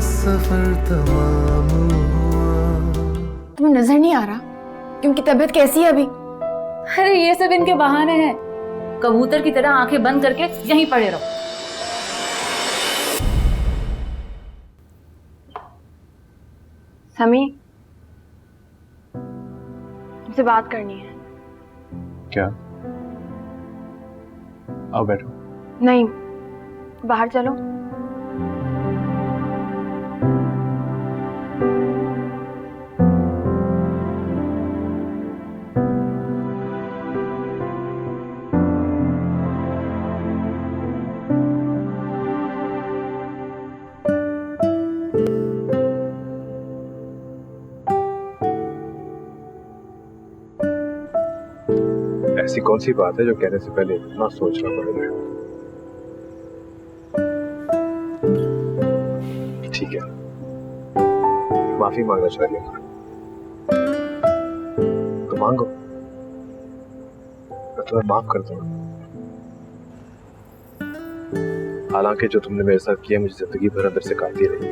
सफर तमाम हुआ। तुम्हें नजर नहीं आ रहा कि उनकी तबीयत कैसी है अभी? अरे ये सब इनके बहाने हैं, कबूतर की तरह आंखें बंद करके यहीं पड़े रहो। समी, तुमसे बात करनी है। क्या? आओ बैठो। नहीं, बाहर चलो। ऐसी कौन सी बात है जो कहने से पहले इतना सोचना पड़ेगा? ठीक है, माफी मांगना चाहिए तो मांगो, मैं तुम्हें माफ कर दूंगा। हालांकि जो तुमने मेरे साथ किया मुझे जिंदगी भर अंदर से काटती रही,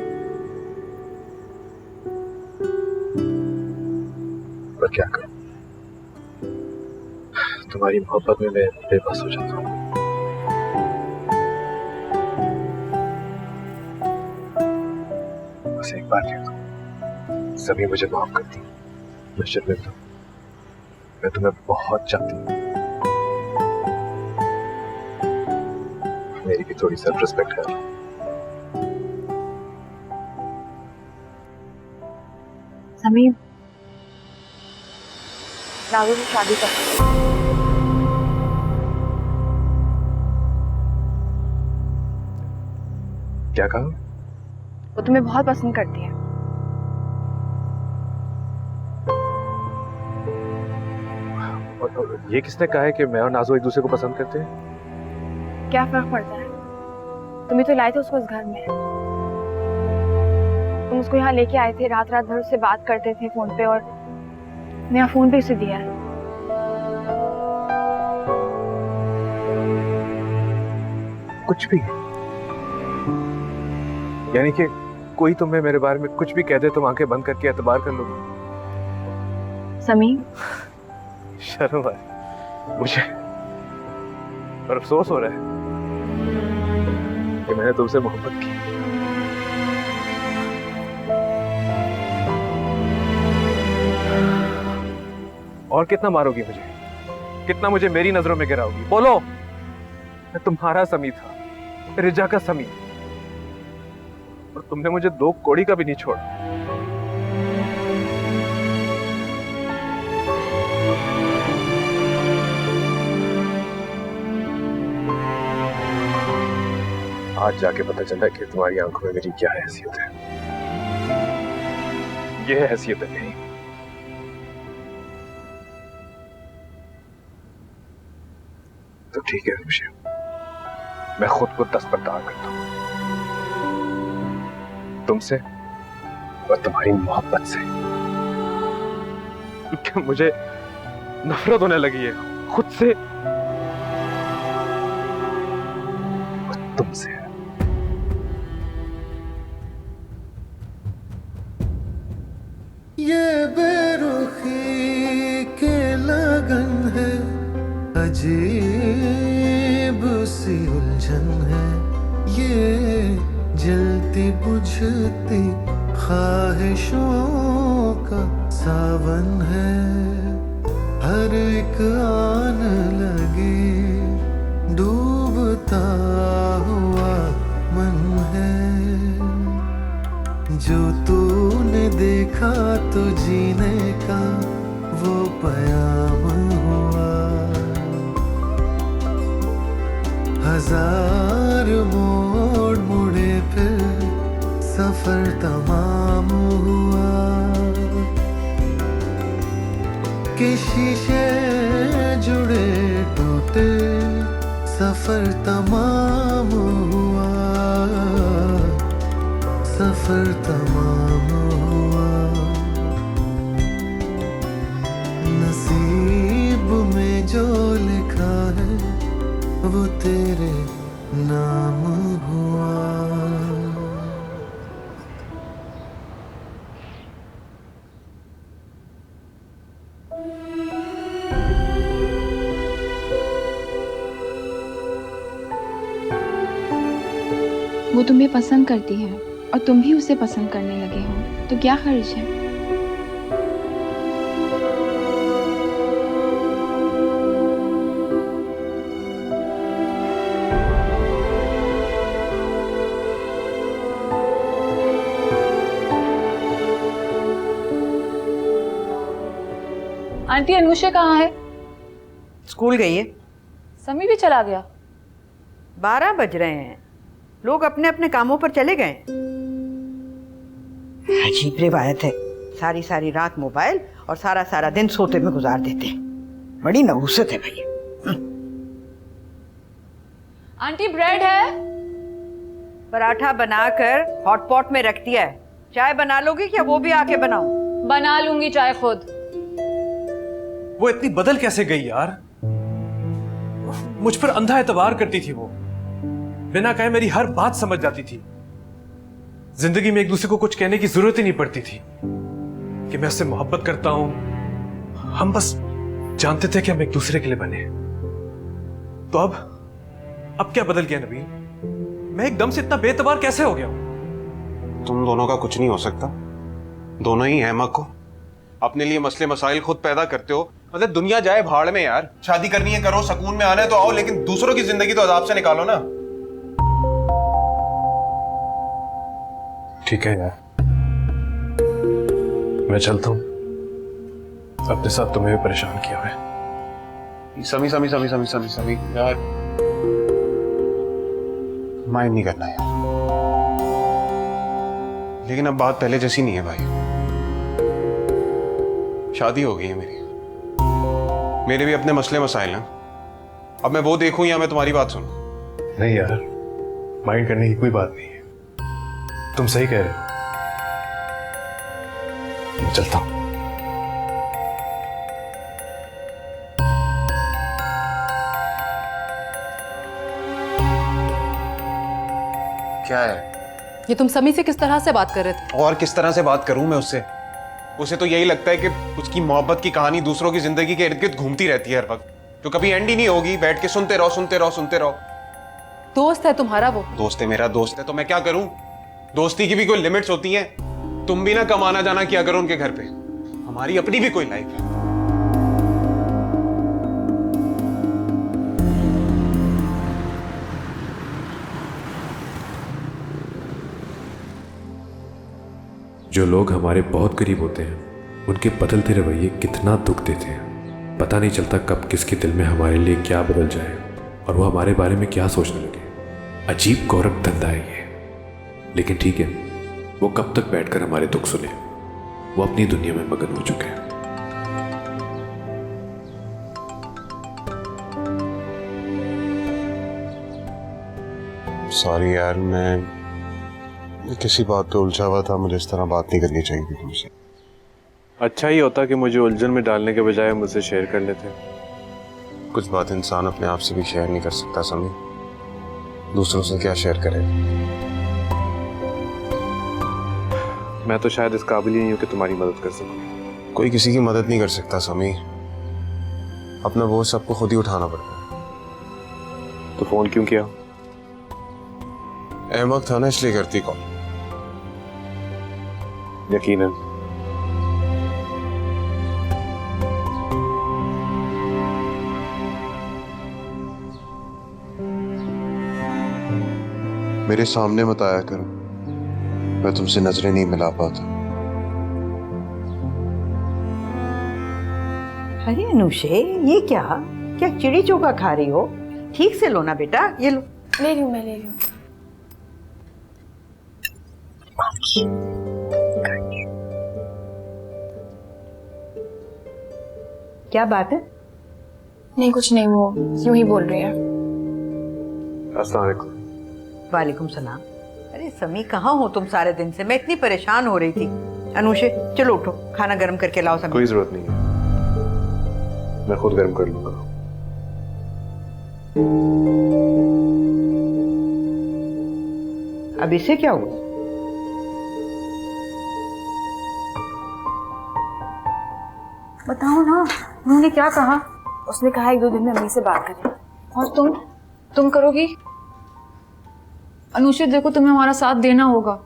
पर क्या करूं, तुम्हारी मोहब्बत में मैं बेबस हो जाता हूँ। बस एक बार कह दो, सभी मुझे माफ कर दी, मैं शर्मिंदा हूं, मैं तुम्हें बहुत चाहती हूँ। मेरी भी थोड़ी सेल्फ रिस्पेक्ट है। समी, नाज़ो से शादी कर। क्या कहा? वो तुम्हें बहुत पसंद करती है। और ये किसने कहा है कि मैं और नाज़ो एक दूसरे को पसंद करते हैं? क्या फर्क पड़ता है? तुम ही तो लाए थे उसको इस घर में। तुम उसको यहाँ लेके आए थे, रात रात भर उससे बात करते थे फोन पे, और मेरा फोन भी उसे दिया है। कुछ भी? यानी कि कोई तुम्हें मेरे बारे में कुछ भी कह दे तुम आंखें बंद करके एतबार कर लोगे? समी, शर्म आए मुझे, और अफसोस हो रहा है कि मैंने तुमसे मोहब्बत की। और कितना मारोगी मुझे, कितना मुझे मेरी नजरों में गिराओगी? बोलो। मैं तुम्हारा समी था, रिजा का समी, और तुमने मुझे 2 कौड़ी का भी नहीं छोड़ा। आज जाके पता चला कि तुम्हारी आंखों में मेरी क्या हैसियत है। यह हैसियत है नहीं। तो ठीक है खुशी, मैं खुद को दस्तबरदार करता हूं तुमसे और तुम्हारी मोहब्बत से, क्योंकि मुझे नफरत होने लगी है खुद से और तुमसे। ये बेरुखी के लगन है, अजीब सी उलझन है, ये जलती बुझती ख्वाहिशों का सावन है, हर एक आन लगे डूबता हुआ मन है, जो तूने देखा तो जीने का वो पयाम हुआ, हजार मोड़ मुड़े फिर सफर तमाम हुआ, कि शीशे जुड़े टूटे सफर तमाम हुआ, सफर तमाम हुआ, नसीब में जो लिखा है वो तेरे नाम हुआ। वो तुम्हें पसंद करती है और तुम भी उसे पसंद करने लगे हो, तो क्या हर्ज है? आंटी अनुषा कहाँ है? स्कूल गई है। समी भी चला गया? 12 बज रहे हैं, लोग अपने अपने कामों पर चले गए। अजीब रिवायत है, सारी सारी रात मोबाइल और सारा सारा दिन सोते में गुजार देते हैं। बड़ी नहूसत है भाई। आंटी ब्रेड है? पराठा बनाकर हॉटपॉट में रख दिया है, चाय बना लोगी क्या? वो भी आके बनाऊं? बना लूंगी चाय खुद। वो इतनी बदल कैसे गई यार? मुझ पर अंधा एतबार करती थी वो, बिना कहे मेरी हर बात समझ जाती थी। जिंदगी में एक दूसरे को कुछ कहने की जरूरत ही नहीं पड़ती थी कि मैं उससे मोहब्बत करता हूं। हम बस जानते थे कि हम एक दूसरे के लिए बने। तो अब क्या बदल गया नबील? मैं एकदम से इतना बेतबार कैसे हो गया हूं? तुम दोनों का कुछ नहीं हो सकता, दोनों ही अहमक को अपने लिए मसले मसाइल खुद पैदा करते हो। मतलब दुनिया जाए भाड़ में यार, शादी करनी है करो, सुकून में आना है तो आओ, लेकिन दूसरों की जिंदगी तो अजाब से निकालो ना। ठीक है यार, मैं चलता हूं। अपने साथ तुम्हें भी परेशान किया है। समी समी समी समी समी समी यार, माइंड नहीं करना यार, लेकिन अब बात पहले जैसी नहीं है भाई। शादी हो गई है मेरे भी अपने मसले मसाइल हैं। अब मैं वो देखूं या मैं तुम्हारी बात सुनूं? नहीं यार, माइंड करने की कोई बात नहीं है, तुम सही कह रहे हो। मैं चलता हूं। क्या है ये? तुम समी से किस तरह से बात कर रहे थे? और किस तरह से बात करूं मैं उससे? उसे तो यही लगता है कि उसकी मोहब्बत की कहानी दूसरों की जिंदगी के इर्द गिर्द घूमती रहती है हर वक्त, जो कभी एंड ही नहीं होगी। बैठ के सुनते रहो सुनते रहो सुनते रहो। दोस्त है तुम्हारा वो? दोस्त है, मेरा दोस्त है, तो मैं क्या करूं? दोस्ती की भी कोई लिमिट्स होती हैं। तुम भी ना कम आना जाना किया करो उनके घर पे, हमारी अपनी भी कोई लाइफ है। जो लोग हमारे बहुत करीब होते हैं, उनके बदलते रवैये कितना दुख देते हैं। पता नहीं चलता कब किसके दिल में हमारे लिए क्या बदल जाए और वो हमारे बारे में क्या सोचने लगे। अजीब गौरव धंधा है ये, लेकिन ठीक है, वो कब तक बैठकर हमारे दुख सुने? वो अपनी दुनिया में मगन हो चुके हैं। सॉरी यार, मैं किसी बात पे उलझा हुआ था, मुझे इस तरह बात नहीं करनी चाहिए थी तुमसे। अच्छा ही होता कि मुझे उलझन में डालने के बजाय मुझसे शेयर कर लेते। कुछ बात इंसान अपने आप से भी शेयर नहीं कर सकता समी, दूसरों से क्या शेयर करे। मैं तो शायद इस काबिल ही नहीं हूं कि तुम्हारी मदद कर सकूं। कोई किसी की मदद नहीं कर सकता समी, अपना बोझ सबको खुद ही उठाना पड़ता है। तो फोन क्यों किया? अहमक था ना, इसलिए करती कॉल। यकीनन। मेरे सामने मत आया करो, मैं तुमसे नजरें नहीं मिला पाता। अरे अनुषे, ये क्या क्या चिड़ी चोखा खा रही हो? ठीक से लो ना बेटा, ये लो। ले रही हूँ, मैं ले रही हूँ। क्या बात है? नहीं कुछ नहीं, वो यूं ही बोल रही है। अस्सलाम वालेकुम। वालेकुम सलाम। अरे समी, कहाँ हो तुम सारे दिन से? मैं इतनी परेशान हो रही थी। अनुषे चलो उठो, खाना गर्म करके लाओ। समी कोई जरूरत नहीं है, मैं खुद गर्म कर लूंगा। अब इसे क्या हुआ? बताओ ना, उन्होंने क्या कहा? उसने कहा 1-2 दिन में अम्मी से बात करें। और तुम करोगी? अनुषा देखो, तुम्हें हमारा साथ देना होगा।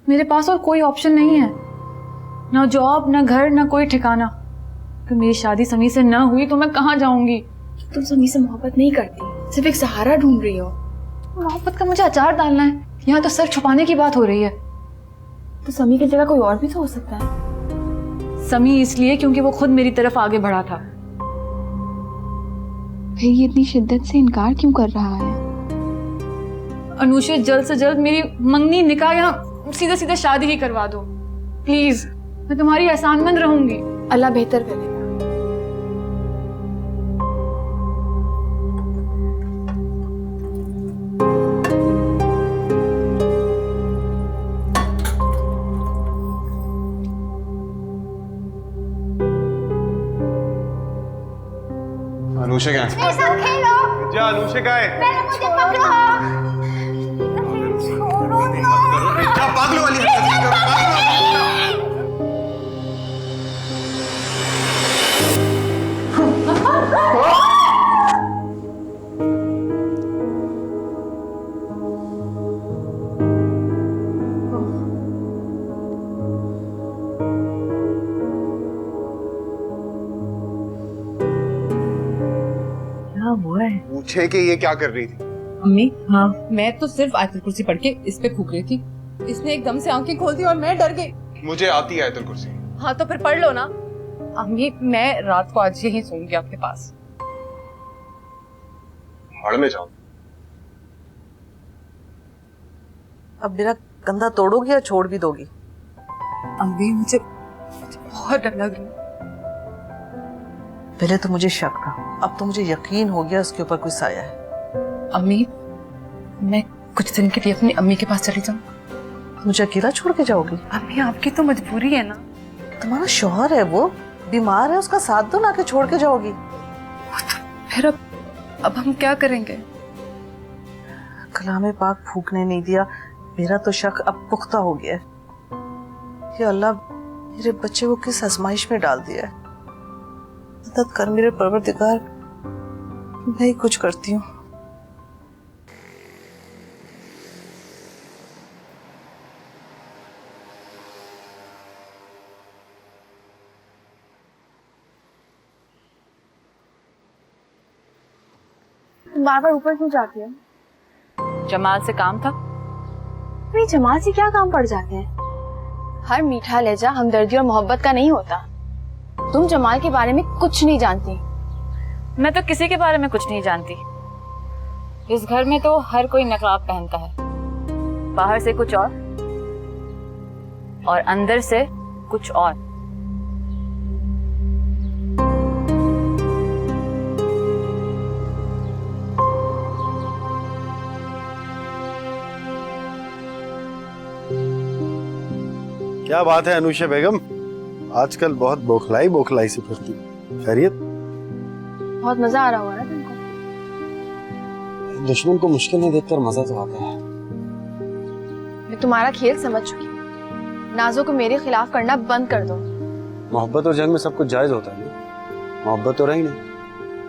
मेरे पास और कोई ऑप्शन नहीं है, ना जॉब, ना घर, ना कोई ठिकाना। अगर मेरी शादी समी से ना हुई तो मैं कहाँ जाऊंगी? तुम समी से मोहब्बत नहीं करती, सिर्फ एक सहारा ढूंढ रही हो। मोहब्बत का मुझे अचार डालना है, यहाँ तो सर छुपाने की बात हो रही है। तो समी की जगह कोई और भी तो हो सकता है। समी इसलिए क्योंकि वो खुद मेरी तरफ आगे बढ़ा था। फिर ये इतनी शिद्दत से इनकार क्यों कर रहा है? अनुषा, जल्द से जल्द मेरी मंगनी, निकाह या सीधे सीधे शादी ही करवा दो प्लीज। मैं तुम्हारी एहसानमंद रहूंगी। अल्लाह बेहतर करेगा। अनुषा क्या है? जा अनुषा का है? क्या पागलों वाली हरकत कर रहे हो? पूछे कि ये क्या कर रही थी? अम्मी, हाँ, मैं तो सिर्फ आयतुल कुर्सी पढ़ के इस पे फूक रही थी। इसने एकदम से आंखें खोल दी और मैं डर गई। मुझे आती है आयतुल कुर्सी। हाँ तो फिर पढ़ लो ना। अम्मी, मैं रात को आज यहीं सोऊंगी आपके पास। भाड़ में जाओ। अब मेरा कंधा तोड़ोगी या छोड़ भी दोगी? अम्मी, मुझे बहुत डर लग रहा है। पहले तो मुझे शक था, अब तो मुझे यकीन हो गया उसके ऊपर कोई साया है। अम्मी, मैं कुछ दिन के लिए अपनी अम्मी के पास चली जाऊं? मुझे अकेला छोड़ के जाओगी? अम्मी, आपकी तो मजबूरी है ना। तुम्हारा शौहर है, वो बीमार है, उसका साथ दो ना के छोड़ के जाओगी। फिर अब हम क्या करेंगे? कलाम पाक फूकने नहीं दिया, मेरा तो शक अब पुख्ता हो गया है। या अल्लाह, मेरे बच्चे को किस आजमाइश में डाल दिया है। मदद कर मेरे परवरदिगार, मैं ही कुछ करती हूँ। बार बार ऊपर क्यों जाती है? जमाल से काम था। तो ये जमाल से क्या काम पड़ जाते हैं? हर मीठा लहजा हमदर्दी और मोहब्बत का नहीं होता। तुम जमाल के बारे में कुछ नहीं जानती। मैं तो किसी के बारे में कुछ नहीं जानती। इस घर में तो हर कोई नकाब पहनता है, बाहर से कुछ और अंदर से कुछ और। क्या बात है अनुषा बेगम, आजकल बहुत बौखलाई सी फिरती। खैरियत? बहुत मजा आ रहा होगा ना तुमको? दुश्मन को मुश्किल में देखकर मजा तो आता है। मैं तुम्हारा खेल समझ चुकी हूँ। नाजो को मेरे खिलाफ करना बंद कर दो। मोहब्बत और जंग में सब कुछ जायज होता है ना। मोहब्बत तो रही नहीं,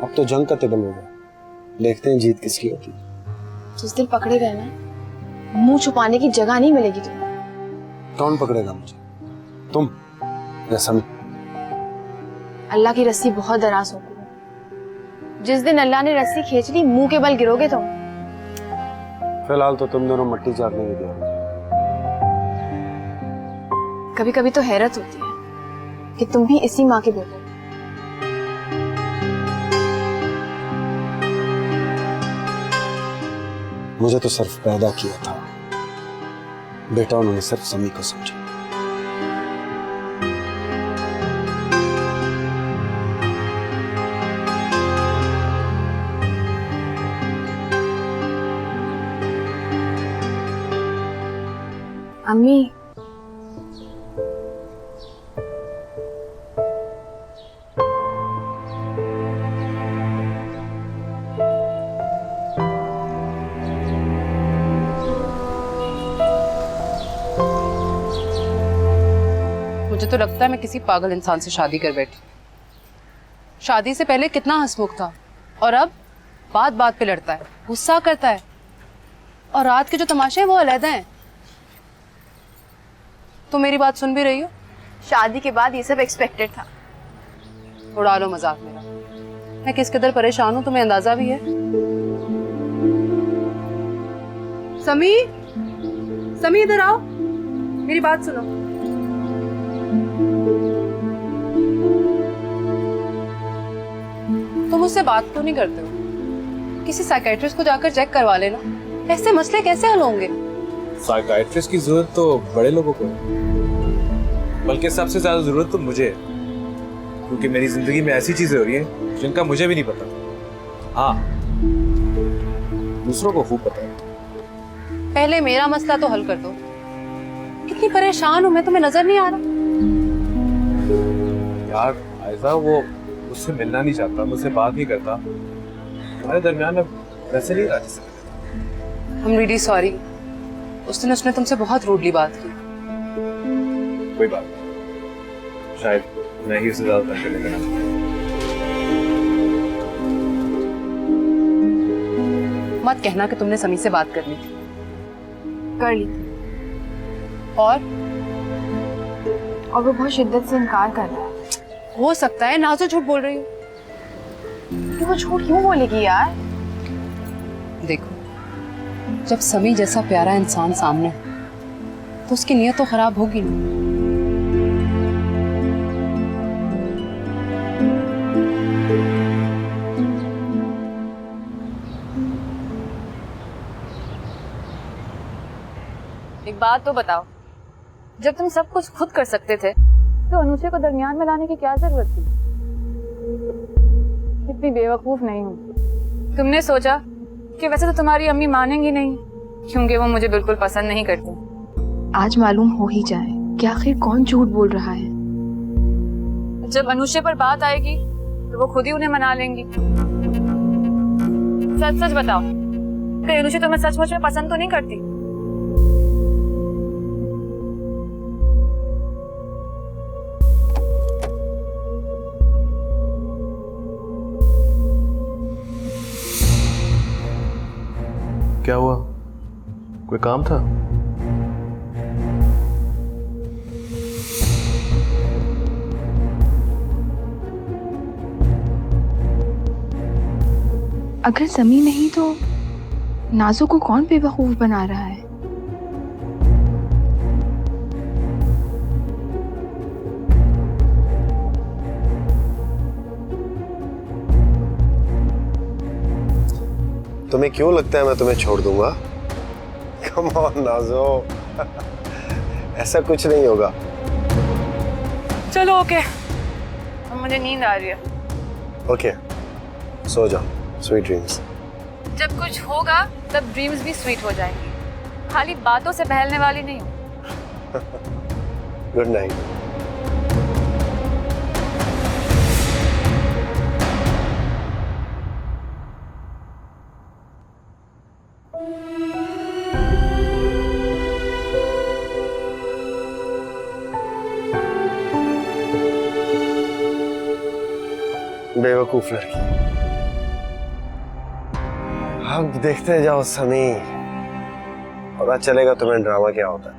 अब तो जंग का तिबल होगा। देखते हैं जीत किसकी होती है। जिस दिन पकड़े गए ना, मुंह छुपाने की जगह नहीं मिलेगी तुम्हें। कौन पकड़ेगा मुझे, तुम या समी? अल्लाह की रस्सी बहुत दराज होती है। जिस दिन अल्लाह ने रस्सी खींच ली, मुंह के बल गिरोगे तुम। फिलहाल तो तुम दोनों मट्टी चाटने के लिए। कभी कभी तो हैरत होती है कि तुम भी इसी माँ के बेटे हो। मुझे तो सिर्फ पैदा किया था, बेटा उन्होंने सिर्फ समी को समझा। अम्मी, मुझे तो लगता है मैं किसी पागल इंसान से शादी कर बैठी। शादी से पहले कितना हंसमुख था और अब बात बात पे लड़ता है, गुस्सा करता है। और रात के जो तमाशे हैं वो अलग हैं। तो मेरी बात सुन भी रही हो? शादी के बाद ये सब एक्सपेक्टेड था। उड़ा लो मजाक मेरा। मैं किस कदर परेशान हूँ तुम्हें अंदाजा भी है। समी, समी इधर आओ, मेरी बात सुनो। तुम मुझसे बात तो नहीं करते हो? किसी साइकियाट्रिस्ट को जाकर चेक करवा लेना। ऐसे मसले कैसे हल होंगे? साइकियाट्रिस्ट की जरूरत तो बड़े लोगों को है, बल्कि सबसे ज्यादा जरूरत तो मुझे है, क्योंकि मेरी जिंदगी में ऐसी चीजें हो रही हैं जिनका मुझे भी नहीं पता। हाँ, दूसरों को खूब पता है। पहले मेरा मसला तो हल कर दो। कितनी परेशान हूं मैं, तुम्हें नजर नहीं आ रहा? यार आयजा वो मुझसे मिलना नहीं चाहता, मुझसे बात नहीं करता। हमारे दरमियान अब वैसे नहीं रह सकते। I'm really sorry। उस दिन उसने तुमसे बहुत रूडली बात की। कोई बात नहीं, शायद मैं ही उसे ज्यादा तंग करने लगा। मत कहना कि तुमने समी से बात करनी थी। कर ली थी, और वो बहुत शिद्दत से इनकार कर रहा है। हो सकता है नाज़ो झूठ बोल रही हो। कि वो झूठ क्यों बोलेगी यार? देखो, जब समी जैसा प्यारा इंसान सामने हो तो उसकी नीयत तो खराब होगी नहीं। एक बात तो बताओ, जब तुम सब कुछ खुद कर सकते थे तो अनुषा को दरमियान में लाने की क्या जरूरत थी? इतनी बेवकूफ नहीं हूँ। तुमने सोचा कि वैसे तो तुम्हारी अम्मी मानेंगी नहीं, क्योंकि वो मुझे बिल्कुल पसंद नहीं करती। आज मालूम हो ही जाए कि आखिर कौन झूठ बोल रहा है। जब अनुषा पर बात आएगी तो वो खुद ही उन्हें मना लेंगी। सच सच बताओ कि अनुषा तुम्हें सचमुच में पसंद तो नहीं करती? क्या हुआ? कोई काम था? अगर समी नहीं तो नाज़ो को कौन बेवकूफ बना रहा है? तुम्हें क्यों लगता है मैं तुम्हें छोड़ दूंगा? कम ऑन नाज़ो, ऐसा कुछ नहीं होगा। चलो ओके, मुझे नींद आ रही है। ओके, सो जाओ। Sweet dreams. जब कुछ होगा तब ड्रीम्स भी स्वीट हो जाएंगी, खाली बातों से बहलने वाली नहीं हूँ। Good night. बेवकूफ लड़की। अब देखते जाओ समी, पता चलेगा तुम्हें ड्रामा क्या होता है।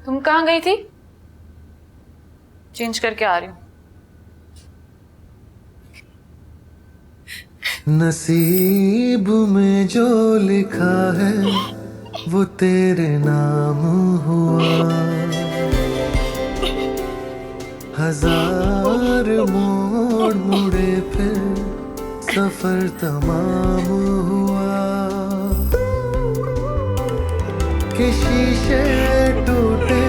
तुम कहाँ गई थी? चेंज करके आ रही हूँ। नसीब में जो लिखा है वो तेरे नाम हुआ। हजार मोड़ मुड़े फिर सफर तमाम हुआ। कि शीशे टूटे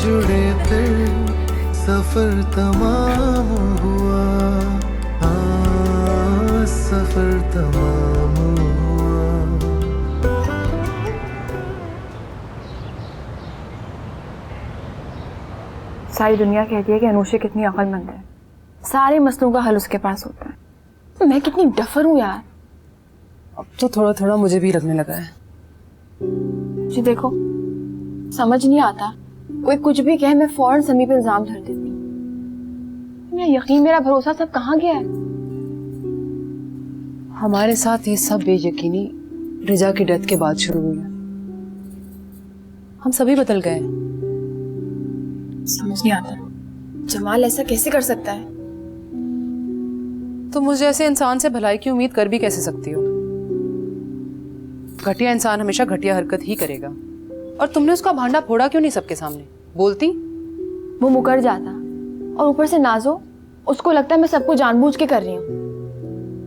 जुड़े फिर सफर तमाम हुआ। सफर तमाम हुआ। सारी दुनिया कहती है कि अनुषा कितनी अक्लमंद है, सारे मसलों का हल उसके पास होता है। मैं कितनी डफर हूँ यार। अब तो थोड़ा थोड़ा मुझे भी लगने लगा है। जी देखो, समझ नहीं आता, कोई कुछ भी कहे मैं फौरन समी पे इल्जाम धर देती हूँ। मेरा यकीन, मेरा भरोसा सब कहाँ गया है? हमारे साथ ये सब बेयकीनी रिजा की डेथ के बाद शुरू हुई है। हम सभी बदल गए। समझ नहीं आता, जमाल ऐसा कैसे कर सकता है? तो मुझे ऐसे इंसान से भलाई की उम्मीद कर भी कैसे सकती हो? घटिया इंसान हमेशा घटिया हरकत ही करेगा। और तुमने उसका भांडा फोड़ा क्यों नहीं सबके सामने? बोलती। वो मुकर जाता, और ऊपर से नाजो, उसको लगता है मैं सबको जानबूझ के कर रही हूँ।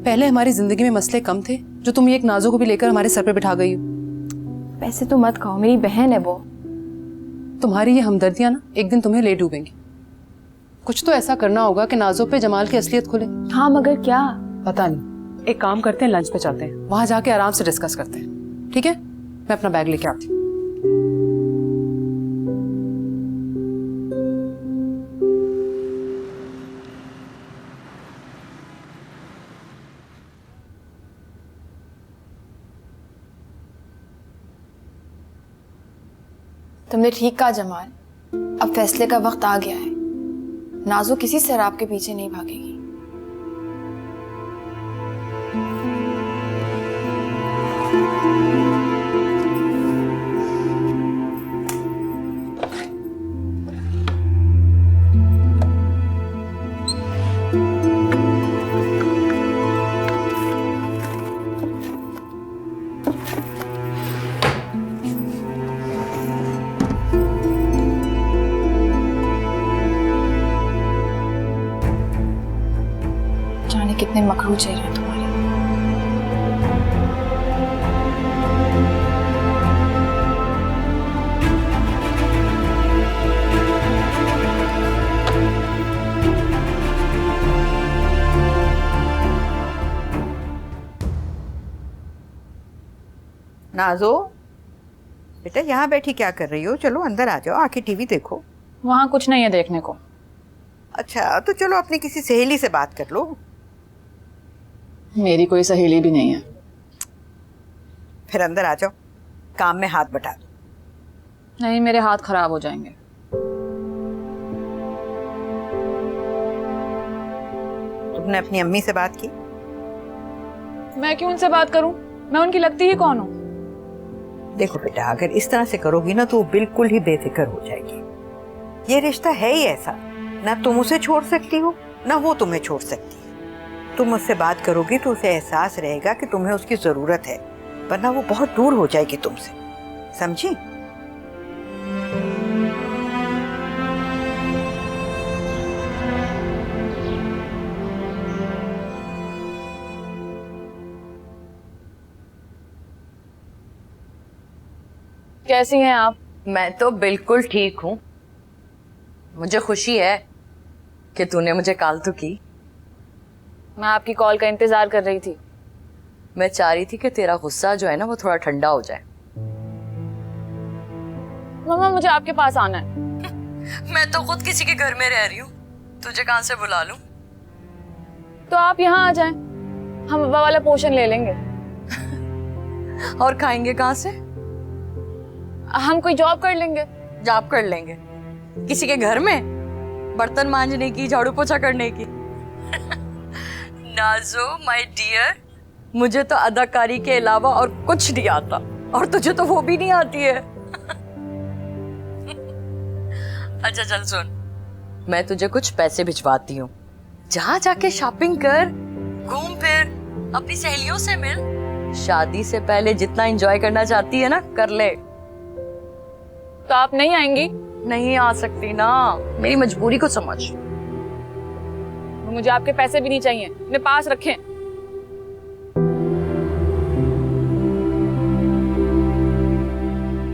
पहले हमारी जिंदगी में मसले कम थे, जो तुम एक नाजो को भी लेकर हमारे सर पे बिठा गई हो। पैसे तो मत कहो, मेरी बहन है वो। तुम्हारी ये हमदर्दियां ना एक दिन तुम्हें ले डूबेंगी। कुछ तो ऐसा करना होगा कि नाजो पे जमाल की असलियत खुले। हाँ, मगर क्या? पता नहीं। एक काम करते हैं, लंच पे चलते हैं, वहां जाके आराम से डिस्कस करते हैं। ठीक है, मैं अपना बैग लेके आती हूँ। तुमने ठीक कहा जमाल, अब फैसले का वक्त आ गया है। नाजो किसी शराब के पीछे नहीं भागेगी। जाने कितने मकरू चेहरे हैं तुम्हारे। नाजो बेटा, यहाँ बैठी क्या कर रही हो? चलो अंदर आ जाओ, आके टीवी देखो। वहाँ कुछ नहीं है देखने को। अच्छा, तो चलो अपनी किसी सहेली से बात कर लो। मेरी कोई सहेली भी नहीं है। फिर अंदर आ जाओ, काम में हाथ बटा दो। नहीं, मेरे हाथ खराब हो जाएंगे। तुमने अपनी अम्मी से बात की? मैं क्यों उनसे बात करूं? मैं उनकी लगती ही कौन हूं? देखो बेटा, अगर इस तरह से करोगी ना तो वो बिल्कुल ही बेफिक्र हो जाएगी। ये रिश्ता है ही ऐसा, ना तुम उसे छोड़ सकती हो ना वो तुम्हें छोड़ सकती है। तुम उससे बात करोगी तो उसे एहसास रहेगा कि तुम्हें उसकी जरूरत है, वरना वो बहुत दूर हो जाएगी तुमसे, समझी? कैसी हैं आप? मैं तो बिल्कुल ठीक हूँ। मुझे खुशी है कि तूने मुझे कॉल तो की। मैं आपकी कॉल का इंतजार कर रही थी। मैं चाह रही थी कि तेरा गुस्सा जो है ना वो थोड़ा ठंडा हो जाए। मम्मा, मुझे आपके पास आना है। मैं तो खुद किसी के घर में रह रही हूँ, तुझे कहाँ से बुला लूं? तो आप यहाँ आ जाएं, हम अब्बा वाला पोर्शन ले लेंगे। और खाएंगे कहाँ से? हम कोई जॉब कर लेंगे। जॉब कर लेंगे? किसी के घर में? बर्तन मांजने की, झाड़ू पोछा करने की? नाजो माय डियर, मुझे तो अदाकारी के अलावा और कुछ नहीं आता, और तुझे तो वो भी नहीं आती है। अच्छा चल सुन, मैं तुझे कुछ पैसे भिजवाती हूँ, जहाँ जाके शॉपिंग कर, घूम फिर, अपनी सहेलियों से मिल। शादी से पहले जितना एंजॉय करना चाहती है ना, कर ले। तो आप नहीं आएंगी? नहीं आ सकती ना, मेरी मजबूरी को समझ। मुझे आपके पैसे भी नहीं चाहिए, अपने पास रखें।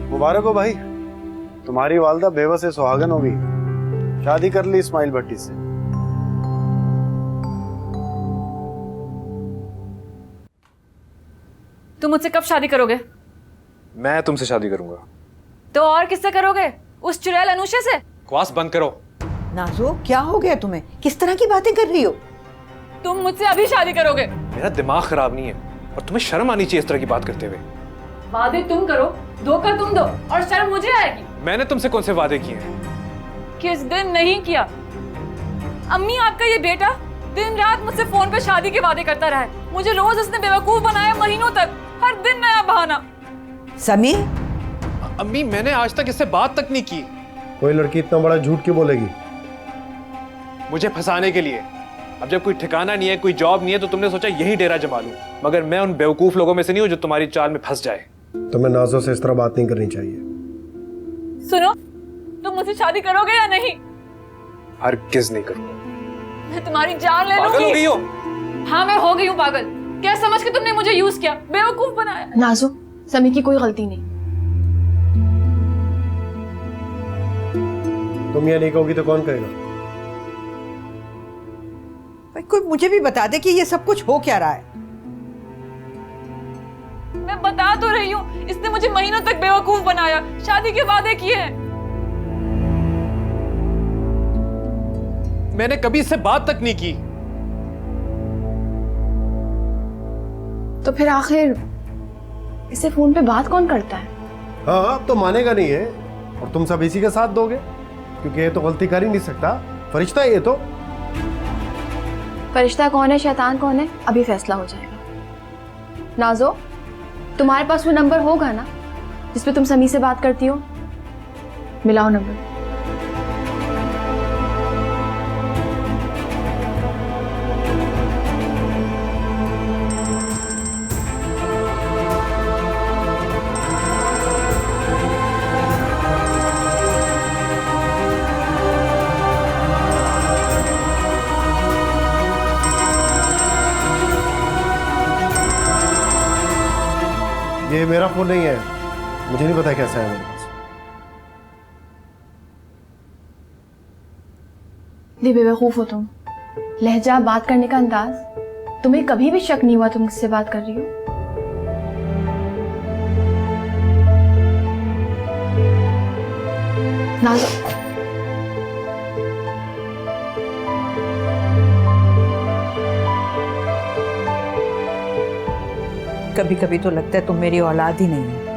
मुबारक हो भाई, तुम्हारी वालदा बेवा से सुहागन हो गई। शादी कर ली इस्माइल भट्टी से। तुम मुझसे कब शादी करोगे? मैं तुमसे शादी करूंगा। तो और किससे करोगे? उस चुड़ैल अनुषा से? बकवास बंद करो। नाजो, क्या हो गया तुम्हें? किस तरह की बातें कर रही हो? तुम मुझसे अभी शादी करोगे? मेरा दिमाग खराब नहीं है, और तुम्हें शर्म आनी चाहिए इस तरह की बात करते हुए। वादे तुम करो, धोखा तुम दो और शर्म मुझे आएगी। मैंने तुमसे कौन से वादे किए हैं? किस दिन नहीं किया? अम्मी, आपका ये बेटा दिन रात मुझसे फोन पे शादी के वादे करता रहा है। मुझे रोज इसने बेवकूफ बनाया, महीनों तक, हर दिन नया बहाना। समी, अम्मी, मैंने आज तक इससे बात तक नहीं की। कोई लड़की इतना बड़ा झूठ क्यों बोलेगी? मुझे फंसाने के लिए। अब जब कोई ठिकाना नहीं है, कोई जॉब नहीं है, तो तुमने सोचा यही डेरा जमा लूं। मगर मैं उन बेवकूफ लोगों में से नहीं हूं जो तुम्हारी चाल में फंस जाए। तुम्हें नाज़ो से इस तरह बात नहीं करनी चाहिए। सुनो, तुम मुझसे शादी करोगे या नहीं? हरगिज़ नहीं करूंगा। मैं तुम्हारी जान ले पागल हो गई हो? हाँ, मैं हो गई हूँ पागल। क्या समझ के तुमने मुझे यूज किया, बेवकूफ बनाया? नाज़ो, समी की कोई गलती नहीं। तुम ये नहीं कहोगी तो कौन कहेगा? भाई कोई मुझे भी बता दे कि ये सब कुछ हो क्या रहा है। मैं बता तो रही हूँ, इसने मुझे महीनों तक बेवकूफ बनाया, शादी के वादे किए हैं। मैंने कभी इससे बात तक नहीं की। तो फिर आखिर इसे फोन पे बात कौन करता है? हाँ, अब तो मानेगा नहीं है और तुम सब इसी का साथ दोगे, क्योंकि ये तो गलती कर ही नहीं सकता। फरिश्ता है ये तो। फरिश्ता कौन है, शैतान कौन है, अभी फैसला हो जाएगा। नाज़ो, तुम्हारे पास वो नंबर होगा ना जिस पे तुम समी से बात करती हो? मिलाओ नंबर। ये मेरा फोन नहीं है, मुझे नहीं पता कैसा है मेरे पास। ये बेवकूफ हो तुम। लहजा, बात करने का अंदाज, तुम्हें कभी भी शक नहीं हुआ तुम किससे बात कर रही हो? नाज़ो, कभी कभी तो लगता है तुम मेरी औलाद ही नहीं हो।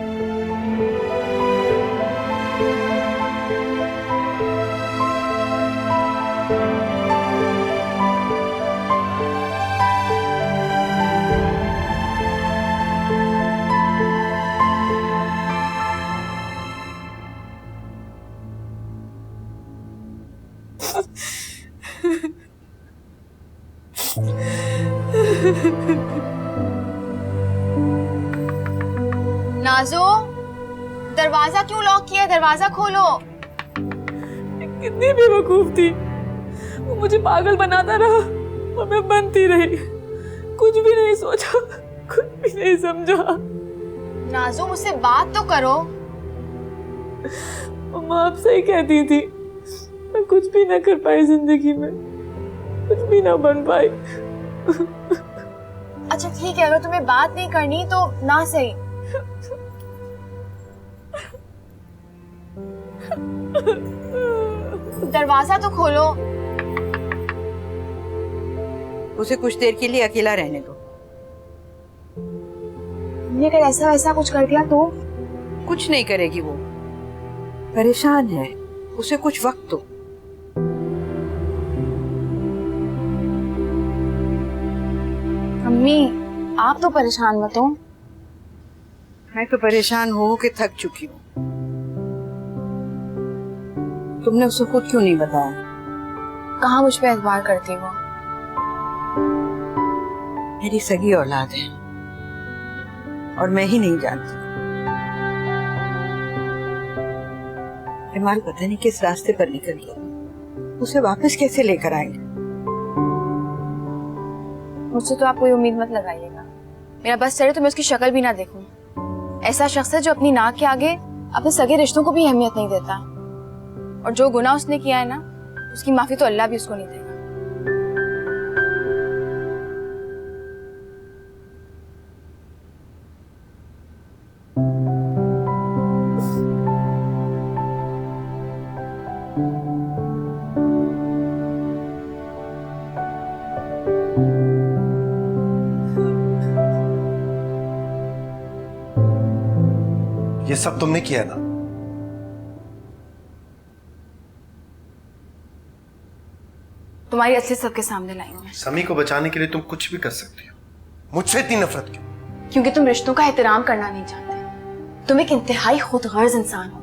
नाज़ो, दरवाजा क्यों लॉक किया है? दरवाजा खोलो। कितनी बेवकूफ थी, वो मुझे पागल बनाता रहा और मैं बनती रही। कुछ भी नहीं सोचा, कुछ भी नहीं समझा। नाज़ो, मुझसे बात तो करो। मम्मा, आप सही कहती थी, मैं कुछ भी ना कर पाई जिंदगी में, कुछ भी ना बन पाई। अच्छा ठीक है, अगर तुम्हें बात नहीं करनी तो ना सही। दरवाजा तो खोलो। उसे कुछ देर के लिए अकेला रहने दो। ये अगर ऐसा वैसा कुछ कर दिया तो? कुछ नहीं करेगी वो, परेशान है, उसे कुछ वक्त दो। अम्मी, आप तो परेशान मत हो। मैं तो परेशान हो के थक चुकी हूँ। तुमने उसे खुद क्यों नहीं बताया? कहाँ मुझ पे एतबार करती हो? मेरी सगी औलाद है और मैं ही नहीं जानती। इमाल पता नहीं किस रास्ते पर निकल गया, उसे वापस कैसे लेकर आएंगे? मुझसे तो आप कोई उम्मीद मत लगाइएगा। मेरा बस चले तो मैं उसकी शक्ल भी ना देखूं। ऐसा शख्स है जो अपनी नाक के आगे अपने सगे रिश्तों को भी अहमियत नहीं देता, और जो गुनाह उसने किया है ना, उसकी माफी तो अल्लाह भी उसको नहीं देगा। ये सब तुमने किया है ना? तुम्हारी असलियत सबके सामने लाई हूं मैं। समी को बचाने के लिए तुम कुछ भी कर सकती हो। मुझसे इतनी नफरत क्यों? क्योंकि तुम रिश्तों का एहतराम करना नहीं जानते। तुम एक इंतहाई खुदगर्ज इंसान हो,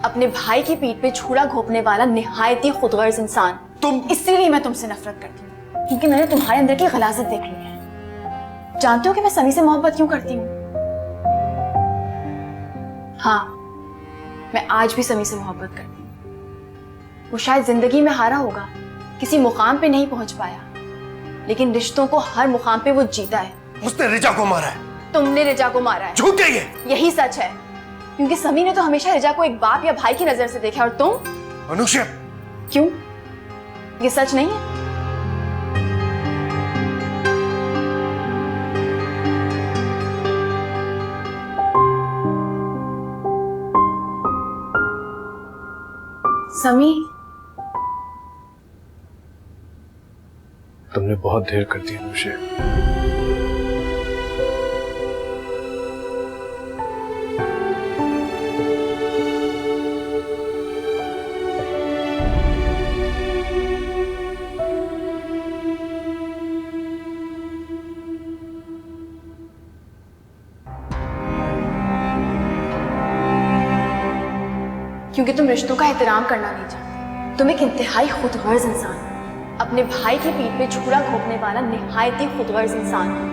अपने भाई की पीठ पे छुरा घोंपने वाला निहायत ही खुदगर्ज इंसान। इसीलिए मैं तुमसे नफरत करती हूँ, क्योंकि मैंने तुम्हारे अंदर की गलाजत देख ली है। जानते हो कि मैं समी से मोहब्बत क्यों करती हूँ? हाँ, मैं आज भी समी से मोहब्बत करती हूँ। वो शायद जिंदगी में हारा होगा, किसी मुकाम पे नहीं पहुंच पाया, लेकिन रिश्तों को हर मुकाम पे वो जीता है। उसने रिजा को मारा है। तुमने रिजा को मारा है। झूठ है ये। यही सच है, क्योंकि समी ने तो हमेशा रिजा को एक बाप या भाई की नजर से देखा, और तुम? अनुष्या, क्यों? ये सच नहीं है? समी, तुमने बहुत देर कर दी मुझे। क्योंकि तुम रिश्तों का एहतराम करना नहीं जानते। तुम एक इंतहाई खुदगर्ज इंसान हो, अपने भाई की पीठ पे छुरा घोंपने वाला निहायत ही खुदगर्ज इंसान हो।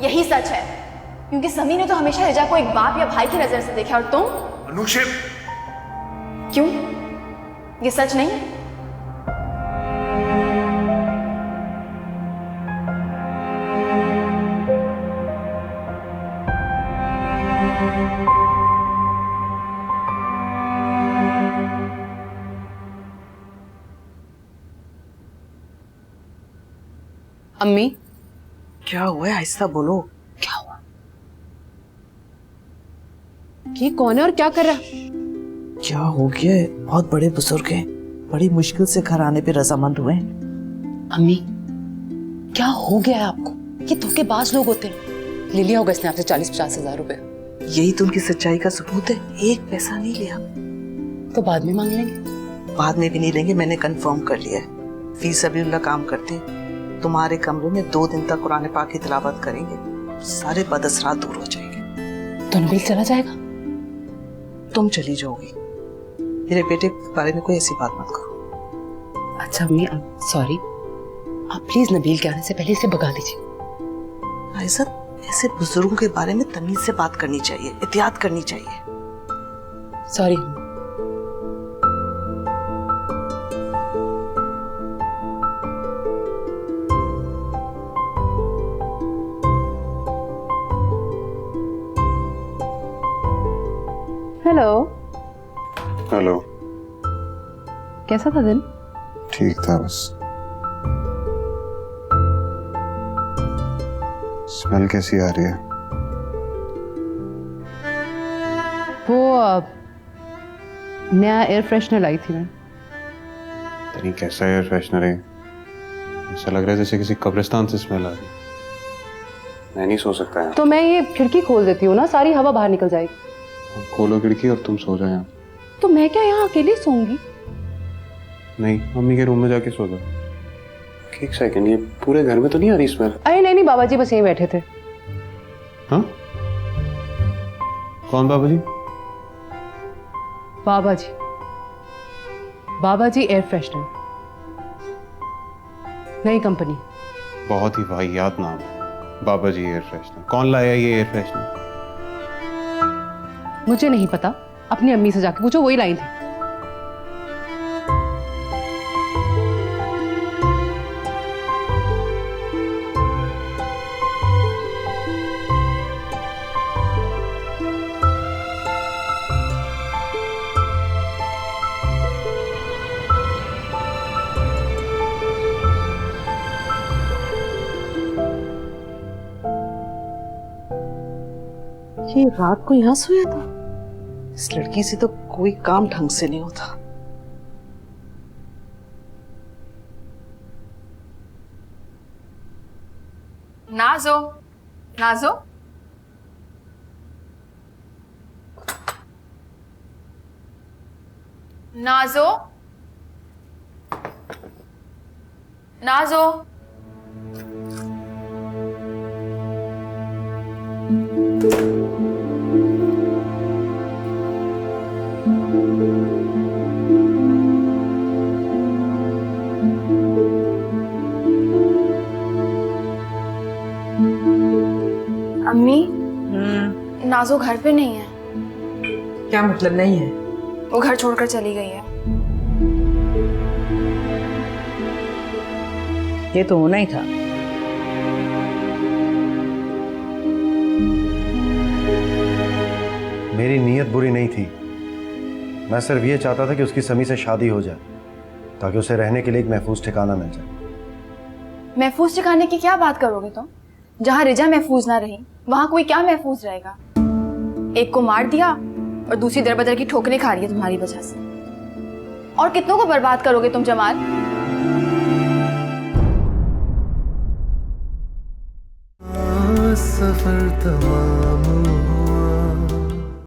यही सच है, क्योंकि समी ने तो हमेशा रिजा को एक बाप या भाई की नजर से देखा, और तुम? अनुष्या, क्यों? ये सच नहीं है? अम्मी, क्या हुआ है? आहिस्ता बोलो। क्या हुआ? ये कौन है और क्या कर रहा? क्या हो गया है? बहुत बड़े बुजुर्ग हैं, बड़ी मुश्किल से घर आने पे रजामंद हुए हैं। अम्मी, क्या हो गया है आपको? ये धोखेबाज लोग होते हैं। ले लिया होगा इसने आपसे 40-50 हजार रुपए। यही तो उनकी सच्चाई का सबूत है। एक पैसा नहीं लिया। तो बाद में मांग लेंगे? बाद में भी नहीं लेंगे, मैंने कंफर्म कर लिया है। फीस सबिल्लाह काम करते, तुम्हारे कमरे में 2 दिन तक कुरान पाक की तिलावत करेंगे, सारे बदअसरात दूर हो जाएंगे। तो नबील चला जाएगा? तुम चली जाओगी। मेरे बेटे के बारे में कोई ऐसी बात मत करो। अच्छा अम्मी, सॉरी, आप प्लीज नबील के आने से पहले इसे भगा दीजिए। आयशा, ऐसे बुजुर्गों के बारे में तमीज से बात करनी चाहिए, एहतियात करनी चाहिए। सॉरी। हेलो। हेलो। कैसा था दिन? ठीक था, बस स्मेल कैसी आ रही है? वो नया एयर फ्रेशनर लाई थी मैं। तनी कैसा एयर फ्रेशनर है? ऐसा लग रहा है जैसे किसी कब्रिस्तान से स्मेल आ रही है। मैं नहीं सो सकता है। तो मैं ये खिड़की खोल देती हूँ ना, सारी हवा बाहर निकल जाएगी। खोलो खिड़की और तुम सो जाओ यहाँ। तो मैं क्या यहाँ अकेले सोऊंगी? नहीं, मम्मी के रूम में जाके सो जाओ। एक सेकंड, ये पूरे घर में तो नहीं आ रही स्मेल? अरे नहीं नहीं, बाबा जी बस यहीं बैठे थे। हाँ? कौन बाबा जी? बाबा जी, बाबा जी एयर फ्रेशनर, नई कंपनी। बहुत ही वाहियात नाम है, बाबा जी एयर फ्रेशनर। कौन लाया ये एयर फ्रेशनर? मुझे नहीं पता, अपनी अम्मी से जाके पूछो, वही लाई थी। रात को यहाँ सोया था? इस लड़की से तो कोई काम ढंग से नहीं होता। नाजो, नाजो, नाजो, नाजो। अम्मी, नाजो घर पे नहीं है। क्या मतलब नहीं है? वो घर छोड़कर चली गई है। ये तो होना ही था। मेरी नीयत बुरी नहीं थी। मैं सिर्फ ये चाहता था कि उसकी समी से शादी हो जाए ताकि उसे रहने के लिए एक महफूज ठिकाना मिल जाए। महफूज ठिकाने की क्या बात करोगे तुम? जहाँ रिजा महफूज ना रही वहां कोई क्या महफूज रहेगा? एक को मार दिया और दूसरी दर बदर की ठोकरें खा रही है तुम्हारी वजह से। और कितनों को बर्बाद करोगे तुम जमाल?